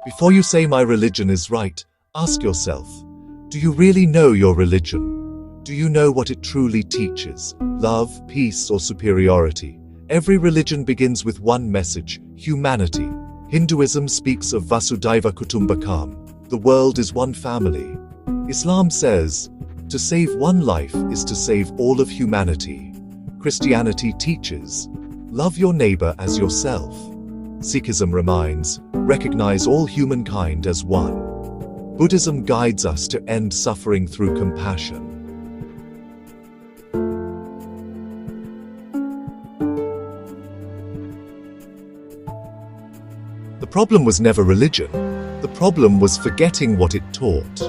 Before you say my religion is right, ask yourself, do you really know your religion? Do you know what it truly teaches? Love, peace, or superiority? Every religion begins with one message: humanity. Hinduism speaks of Vasudhaiva Kutumbakam. The world is one family. Islam says, to save one life is to save all of humanity. Christianity teaches, love your neighbor as yourself. Sikhism reminds, recognize all humankind as one. Buddhism guides us to end suffering through compassion. The problem was never religion. The problem was forgetting what it taught.